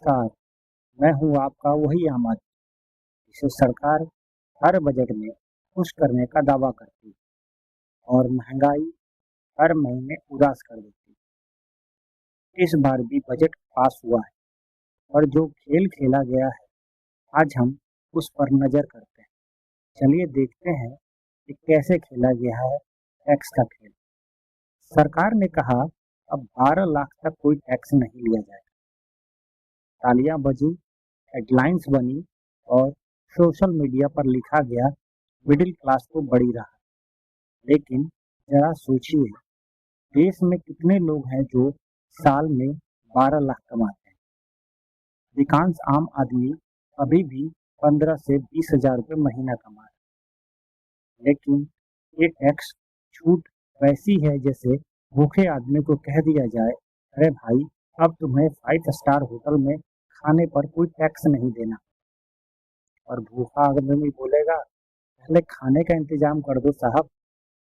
नमस्कार, मैं हूँ आपका वही आम आदमी जिसे सरकार हर बजट में खुश करने का दावा करती है और महंगाई हर महीने उदास कर देती है। इस बार भी बजट पास हुआ है और जो खेल खेला गया है आज हम उस पर नजर करते हैं। चलिए देखते हैं कि कैसे खेला गया है टैक्स का खेल। सरकार ने कहा अब 12 लाख तक कोई टैक्स नहीं लिया जाएगा। तालियां बजी, हेडलाइंस बनी और सोशल मीडिया पर लिखा गया मिडिल क्लास तो बढ़ी रहा। लेकिन जरा सोचिए, देश में कितने लोग हैं जो साल में 12 लाख कमाते हैं। अधिकांश आम आदमी अभी भी 15 से 20 हजार रुपये महीना कमा रहे हैं। लेकिन ये टैक्स छूट वैसी है जैसे भूखे आदमी को कह दिया जाए, अरे भाई, अब तुम्हें 5 स्टार होटल में खाने पर कोई टैक्स नहीं देना। और भूखा आदमी बोलेगा, पहले खाने का इंतजाम कर दो साहब,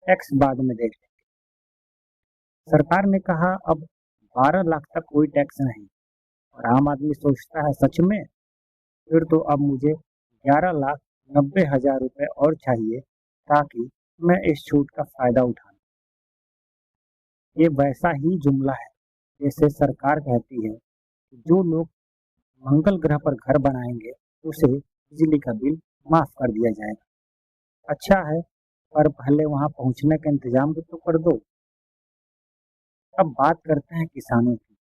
टैक्स बाद में देख लेंगे। सरकार ने कहा अब 12 लाख तक कोई टैक्स नहीं, और आम आदमी सोचता है सच में, फिर तो अब मुझे 11,90,000 रुपये और चाहिए ताकि मैं इस छूट का फायदा उठा लूं। ये वैसा ही जुमला है जैसे सरकार कहती है कि जो लोग मंगल ग्रह पर घर बनाएंगे उसे बिजली का बिल माफ कर दिया जाएगा। अच्छा है, पर पहले वहां पहुंचने का इंतजाम भी तो कर दो। अब बात करते हैं किसानों की।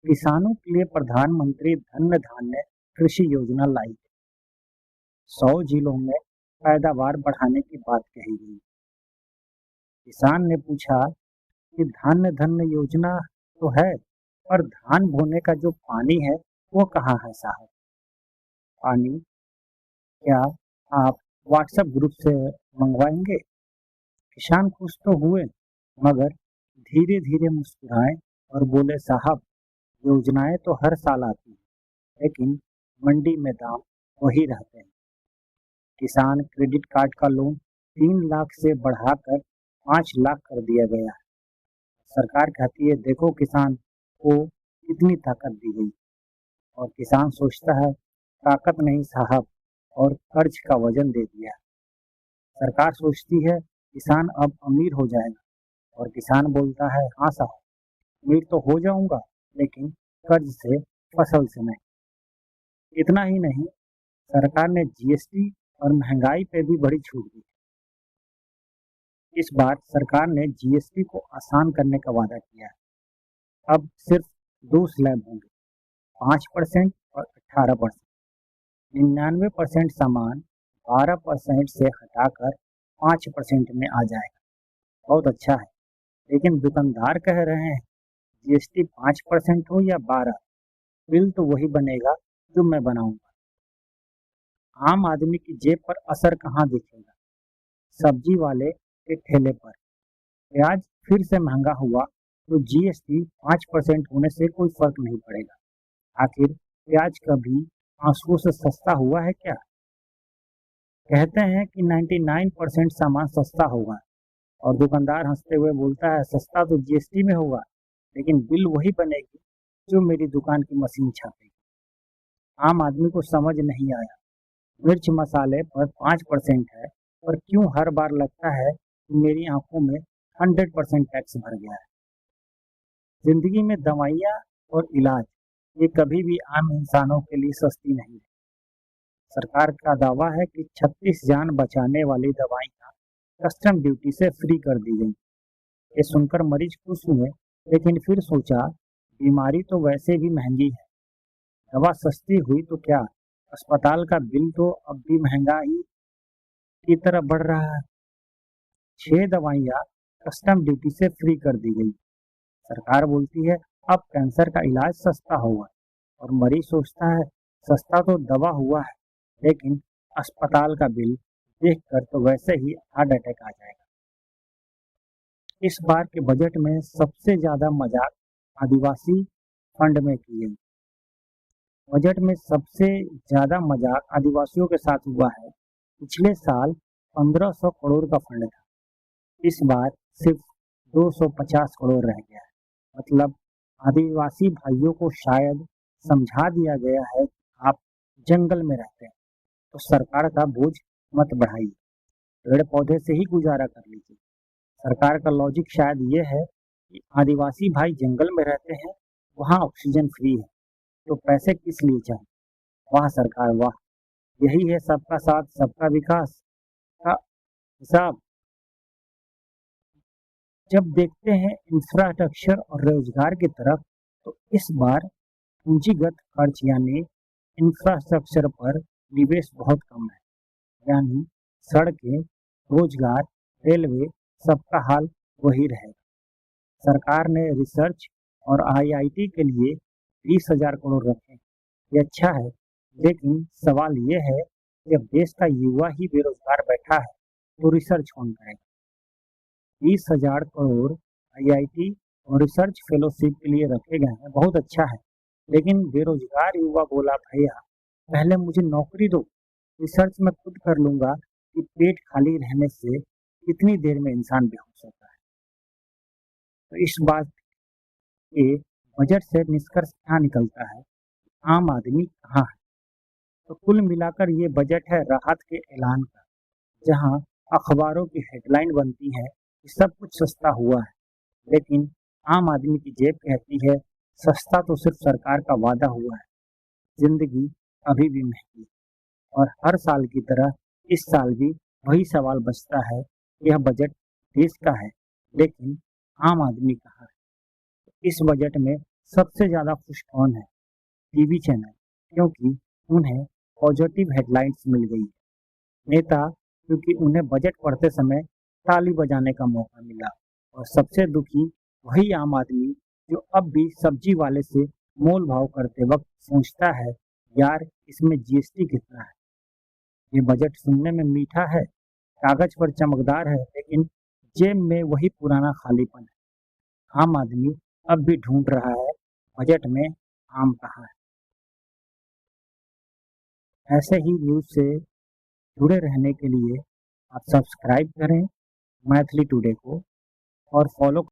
किसानों के लिए प्रधानमंत्री धन धान्य कृषि योजना लाई। 100 जिलों में पैदावार बढ़ाने की बात कही गई। किसान ने पूछा कि धान्य धन्य योजना तो है, पर धान बोने का जो पानी है वो कहाँ है साहब? पानी क्या आप व्हाट्सएप ग्रुप से मंगवाएंगे? किसान खुश तो हुए, मगर धीरे धीरे मुस्कुराए और बोले, साहब, योजनाएं तो हर साल आती हैं, लेकिन मंडी में दाम वही रहते हैं। किसान क्रेडिट कार्ड का लोन 3 लाख से बढ़ाकर 5 लाख कर दिया गया है। सरकार कहती है, देखो किसान को कितनी ताकत दी गई। और किसान सोचता है, ताकत नहीं साहब, और कर्ज का वजन दे दिया। सरकार सोचती है किसान अब अमीर हो जाएगा, और किसान बोलता है, हाँ साहब, अमीर तो हो जाऊंगा, लेकिन कर्ज से, फसल से नहीं। इतना ही नहीं, सरकार ने जीएसटी और महंगाई पे भी बड़ी छूट दी। इस बार सरकार ने जीएसटी को आसान करने का वादा किया है। अब सिर्फ 2 स्लैब होंगे, 5% और 18%। 99% सामान 12% से हटाकर 5% में आ जाएगा। बहुत अच्छा है, लेकिन दुकानदार कह रहे हैं जीएसटी 5% हो या 12, बिल तो वही बनेगा जो मैं बनाऊंगा। आम आदमी की जेब पर असर कहाँ दिखेगा? सब्जी वाले के ठेले पर प्याज फिर से महंगा हुआ तो जीएसटी 5% होने से कोई फर्क नहीं पड़ेगा। आखिर प्याज कभी आंसुओं से सस्ता हुआ है क्या? कहते हैं कि 99% सामान सस्ता होगा, और दुकानदार हंसते हुए बोलता है, सस्ता तो जीएसटी में होगा, लेकिन बिल वही बनेगी जो मेरी दुकान की मशीन छापेगी। आम आदमी को समझ नहीं आया, मिर्च मसाले पर 5% है, और क्यों हर बार लगता है कि मेरी आंखों में 100% टैक्स भर गया है। जिंदगी में दवाइयाँ और इलाज, ये कभी भी आम इंसानों के लिए सस्ती नहीं है। सरकार का दावा है कि 36 जान बचाने वाली दवाइयाँ कस्टम ड्यूटी से फ्री कर दी गई। ये सुनकर मरीज खुश हुए, लेकिन फिर सोचा, बीमारी तो वैसे भी महंगी है, दवा सस्ती हुई तो क्या, अस्पताल का बिल तो अब भी महंगाई की तरफ बढ़ रहा है। 6 दवाइयाँ कस्टम ड्यूटी से फ्री कर दी गई। सरकार बोलती है अब कैंसर का इलाज सस्ता होगा, और मरीज सोचता है, सस्ता तो दवा हुआ है, लेकिन अस्पताल का बिल देखकर तो वैसे ही हार्ट अटैक आ जाएगा। इस बार के बजट में सबसे ज्यादा मजाक आदिवासी फंड में की गई। बजट में सबसे ज्यादा मजाक आदिवासियों के साथ हुआ है। पिछले साल 1500 करोड़ का फंड था, इस बार सिर्फ 250 करोड़ रह गया है। मतलब आदिवासी भाइयों को शायद समझा दिया गया है कि आप जंगल में रहते हैं तो सरकार का बोझ मत बढ़ाइए, पेड़ पौधे से ही गुजारा कर लीजिए। सरकार का लॉजिक शायद ये है कि आदिवासी भाई जंगल में रहते हैं, वहाँ ऑक्सीजन फ्री है, तो पैसे किस लिए चाहिए। वाह सरकार वाह, यही है सबका साथ सबका विकास का हिसाब। जब देखते हैं इंफ्रास्ट्रक्चर और रोजगार की तरफ, तो इस बार पूंजीगत खर्च यानी इंफ्रास्ट्रक्चर पर निवेश बहुत कम है, यानी सड़कें, रोजगार, रेलवे, सबका हाल वही रहेगा। सरकार ने रिसर्च और आईआईटी के लिए 20,000 करोड़ रखे, ये अच्छा है, लेकिन सवाल ये है कि जब देश का युवा ही बेरोजगार बैठा है तो रिसर्च कौन करेगा। 20,000 करोड़ आईआईटी और रिसर्च फेलोशिप के लिए रखे गए हैं, बहुत अच्छा है, लेकिन बेरोजगार युवा बोला भैया पहले मुझे नौकरी दो, रिसर्च मैं खुद कर लूंगा कि पेट खाली रहने से कितनी देर में इंसान बेहोश होता है। तो इस बात के बजट से निष्कर्ष क्या निकलता है, आम आदमी कहाँ है। तो कुल मिलाकर ये बजट है राहत के ऐलान का, जहां अखबारों की हेडलाइन बनती है कि सब कुछ सस्ता हुआ है, लेकिन आम आदमी की जेब कहती है सस्ता तो सिर्फ सरकार का वादा हुआ है, जिंदगी अभी भी महंगी है। और हर साल की तरह इस साल भी वही सवाल बचता है, यह बजट देश का है, लेकिन आम आदमी कहाँ है। इस बजट में सबसे ज्यादा खुश कौन है, टीवी चैनल, क्योंकि उन्हें पॉजिटिव हेडलाइंस मिल गई है। नेता, क्योंकि उन्हें बजट पढ़ते समय ताली बजाने का मौका मिला। और सबसे दुखी वही आम आदमी जो अब भी सब्जी वाले से मोल भाव करते वक्त सोचता है यार इसमें जीएसटी कितना है। ये बजट सुनने में मीठा है, कागज पर चमकदार है, लेकिन जेब में वही पुराना खालीपन है। आम आदमी अब भी ढूंढ रहा है बजट में आम कहाँ है। ऐसे ही न्यूज़ से जुड़े रहने के लिए आप सब्सक्राइब करें मैथिली टुडे को और फॉलो